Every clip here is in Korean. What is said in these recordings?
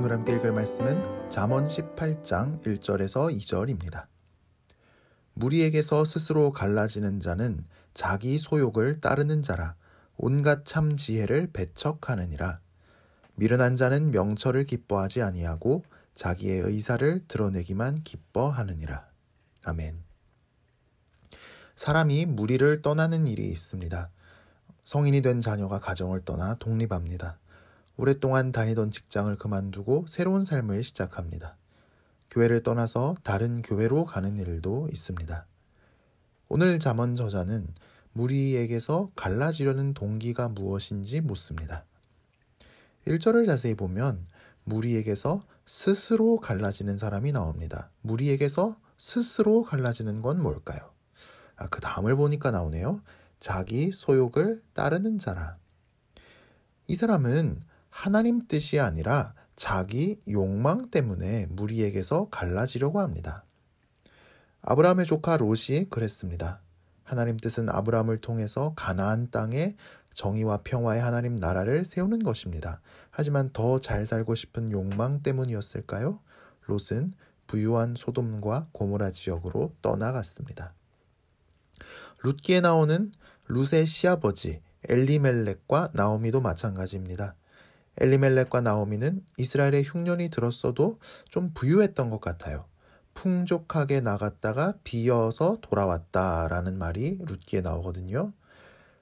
오늘 함께 읽을 말씀은 잠언 18장 1절에서 2절입니다. 무리에게서 스스로 갈라지는 자는 자기 소욕을 따르는 자라 온갖 참 지혜를 배척하느니라. 미련한 자는 명철을 기뻐하지 아니하고 자기의 의사를 드러내기만 기뻐하느니라. 아멘. 사람이 무리를 떠나는 일이 있습니다. 성인이 된 자녀가 가정을 떠나 독립합니다. 오랫동안 다니던 직장을 그만두고 새로운 삶을 시작합니다. 교회를 떠나서 다른 교회로 가는 일도 있습니다. 오늘 잠언 저자는 무리에게서 갈라지려는 동기가 무엇인지 묻습니다. 1절을 자세히 보면 무리에게서 스스로 갈라지는 사람이 나옵니다. 무리에게서 스스로 갈라지는 건 뭘까요? 그 다음을 보니까 나오네요. 자기 소욕을 따르는 자라. 이 사람은 하나님 뜻이 아니라 자기 욕망 때문에 무리에게서 갈라지려고 합니다. 아브라함의 조카 롯이 그랬습니다. 하나님 뜻은 아브라함을 통해서 가나안 땅에 정의와 평화의 하나님 나라를 세우는 것입니다. 하지만 더 잘 살고 싶은 욕망 때문이었을까요? 롯은 부유한 소돔과 고모라 지역으로 떠나갔습니다. 룻기에 나오는 룻의 시아버지 엘리멜렉과 나오미도 마찬가지입니다. 엘리멜렉과 나오미는 이스라엘의 흉년이 들었어도 좀 부유했던 것 같아요. 풍족하게 나갔다가 비어서 돌아왔다라는 말이 룻기에 나오거든요.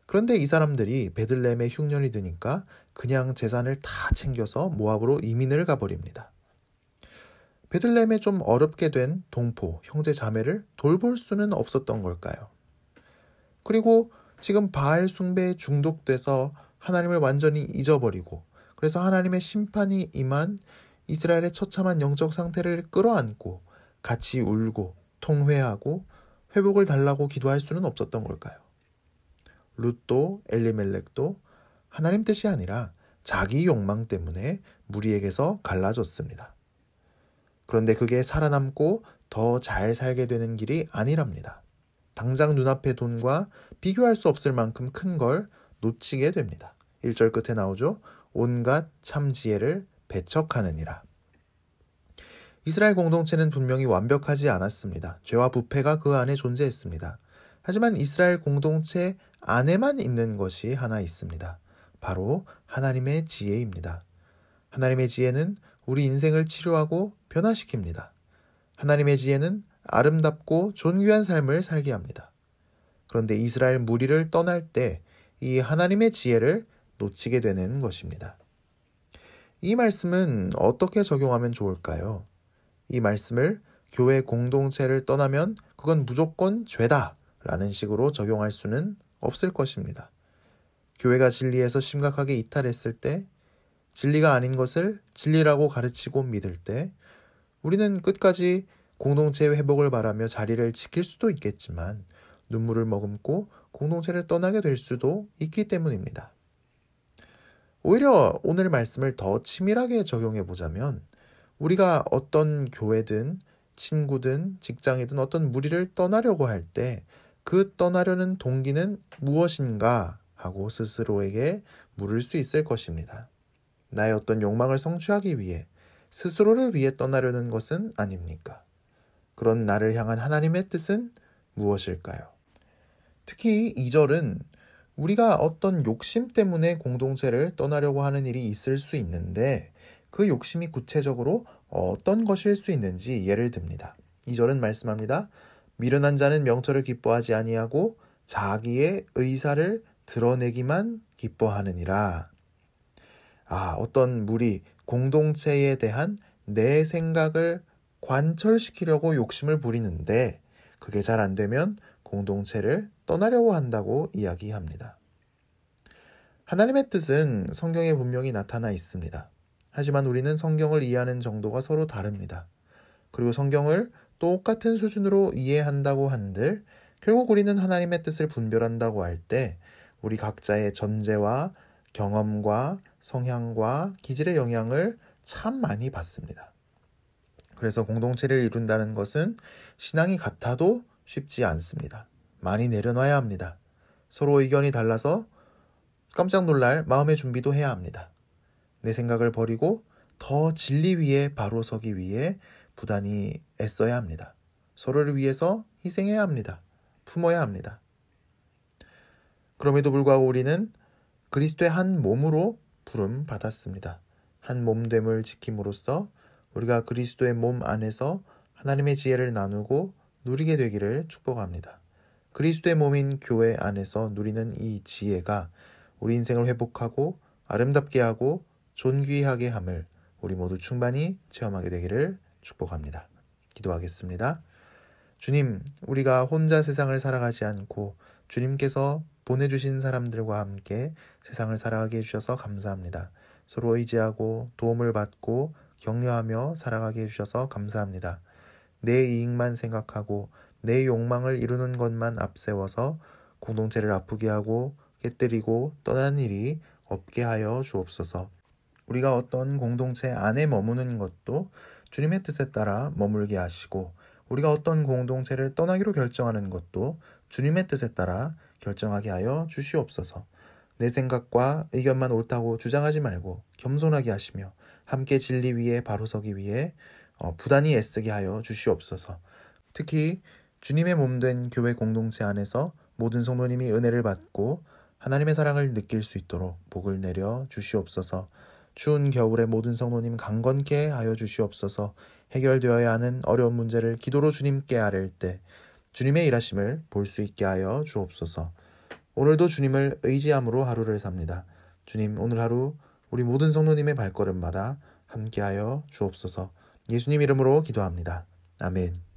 그런데 이 사람들이 베들레헴에 흉년이 드니까 그냥 재산을 다 챙겨서 모압으로 이민을 가버립니다. 베들레헴에 좀 어렵게 된 동포, 형제 자매를 돌볼 수는 없었던 걸까요? 그리고 지금 바알 숭배에 중독돼서 하나님을 완전히 잊어버리고 그래서 하나님의 심판이 임한 이스라엘의 처참한 영적 상태를 끌어안고 같이 울고 통회하고 회복을 달라고 기도할 수는 없었던 걸까요? 룻도 엘리멜렉도 하나님 뜻이 아니라 자기 욕망 때문에 무리에게서 갈라졌습니다. 그런데 그게 살아남고 더 잘 살게 되는 길이 아니랍니다. 당장 눈앞의 돈과 비교할 수 없을 만큼 큰 걸 놓치게 됩니다. 1절 끝에 나오죠. 온갖 참 지혜를 배척하느니라. 이스라엘 공동체는 분명히 완벽하지 않았습니다. 죄와 부패가 그 안에 존재했습니다. 하지만 이스라엘 공동체 안에만 있는 것이 하나 있습니다. 바로 하나님의 지혜입니다. 하나님의 지혜는 우리 인생을 치료하고 변화시킵니다. 하나님의 지혜는 아름답고 존귀한 삶을 살게 합니다. 그런데 이스라엘 무리를 떠날 때 이 하나님의 지혜를 놓치게 되는 것입니다. 이 말씀은 어떻게 적용하면 좋을까요? 이 말씀을 교회 공동체를 떠나면 그건 무조건 죄다 라는 식으로 적용할 수는 없을 것입니다. 교회가 진리에서 심각하게 이탈했을 때, 진리가 아닌 것을 진리라고 가르치고 믿을 때 우리는 끝까지 공동체 회복을 바라며 자리를 지킬 수도 있겠지만 눈물을 머금고 공동체를 떠나게 될 수도 있기 때문입니다. 오히려 오늘 말씀을 더 치밀하게 적용해 보자면 우리가 어떤 교회든 친구든 직장이든 어떤 무리를 떠나려고 할 때 그 떠나려는 동기는 무엇인가 하고 스스로에게 물을 수 있을 것입니다. 나의 어떤 욕망을 성취하기 위해 스스로를 위해 떠나려는 것은 아닙니까? 그런 나를 향한 하나님의 뜻은 무엇일까요? 특히 2절은 우리가 어떤 욕심 때문에 공동체를 떠나려고 하는 일이 있을 수 있는데 그 욕심이 구체적으로 어떤 것일 수 있는지 예를 듭니다. 2절은 말씀합니다. 미련한 자는 명철을 기뻐하지 아니하고 자기의 의사를 드러내기만 기뻐하느니라. 어떤 무리, 공동체에 대한 내 생각을 관철시키려고 욕심을 부리는데 그게 잘 안 되면 공동체를 떠나려고 한다고 이야기합니다. 하나님의 뜻은 성경에 분명히 나타나 있습니다. 하지만 우리는 성경을 이해하는 정도가 서로 다릅니다. 그리고 성경을 똑같은 수준으로 이해한다고 한들 결국 우리는 하나님의 뜻을 분별한다고 할 때 우리 각자의 전제와 경험과 성향과 기질의 영향을 참 많이 받습니다. 그래서 공동체를 이룬다는 것은 신앙이 같아도 쉽지 않습니다. 많이 내려놔야 합니다. 서로 의견이 달라서 깜짝 놀랄 마음의 준비도 해야 합니다. 내 생각을 버리고 더 진리 위에 바로 서기 위해 부단히 애써야 합니다. 서로를 위해서 희생해야 합니다. 품어야 합니다. 그럼에도 불구하고 우리는 그리스도의 한 몸으로 부름 받았습니다. 한 몸됨을 지킴으로써 우리가 그리스도의 몸 안에서 하나님의 지혜를 나누고 누리게 되기를 축복합니다. 그리스도의 몸인 교회 안에서 누리는 이 지혜가 우리 인생을 회복하고 아름답게 하고 존귀하게 함을 우리 모두 충만히 체험하게 되기를 축복합니다. 기도하겠습니다. 주님, 우리가 혼자 세상을 살아가지 않고 주님께서 보내주신 사람들과 함께 세상을 살아가게 해주셔서 감사합니다. 서로 의지하고 도움을 받고 격려하며 살아가게 해주셔서 감사합니다. 내 이익만 생각하고 내 욕망을 이루는 것만 앞세워서 공동체를 아프게 하고 깨뜨리고 떠나는 일이 없게 하여 주옵소서. 우리가 어떤 공동체 안에 머무는 것도 주님의 뜻에 따라 머물게 하시고 우리가 어떤 공동체를 떠나기로 결정하는 것도 주님의 뜻에 따라 결정하게 하여 주시옵소서. 내 생각과 의견만 옳다고 주장하지 말고 겸손하게 하시며 함께 진리 위에 바로 서기 위해 부단히 애쓰게 하여 주시옵소서. 특히 주님의 몸된 교회 공동체 안에서 모든 성도님이 은혜를 받고 하나님의 사랑을 느낄 수 있도록 복을 내려 주시옵소서. 추운 겨울에 모든 성도님 강건케 하여 주시옵소서. 해결되어야 하는 어려운 문제를 기도로 주님께 아뢰을 때 주님의 일하심을 볼 수 있게 하여 주옵소서. 오늘도 주님을 의지함으로 하루를 삽니다. 주님, 오늘 하루 우리 모든 성도님의 발걸음마다 함께하여 주옵소서. 예수님 이름으로 기도합니다. 아멘.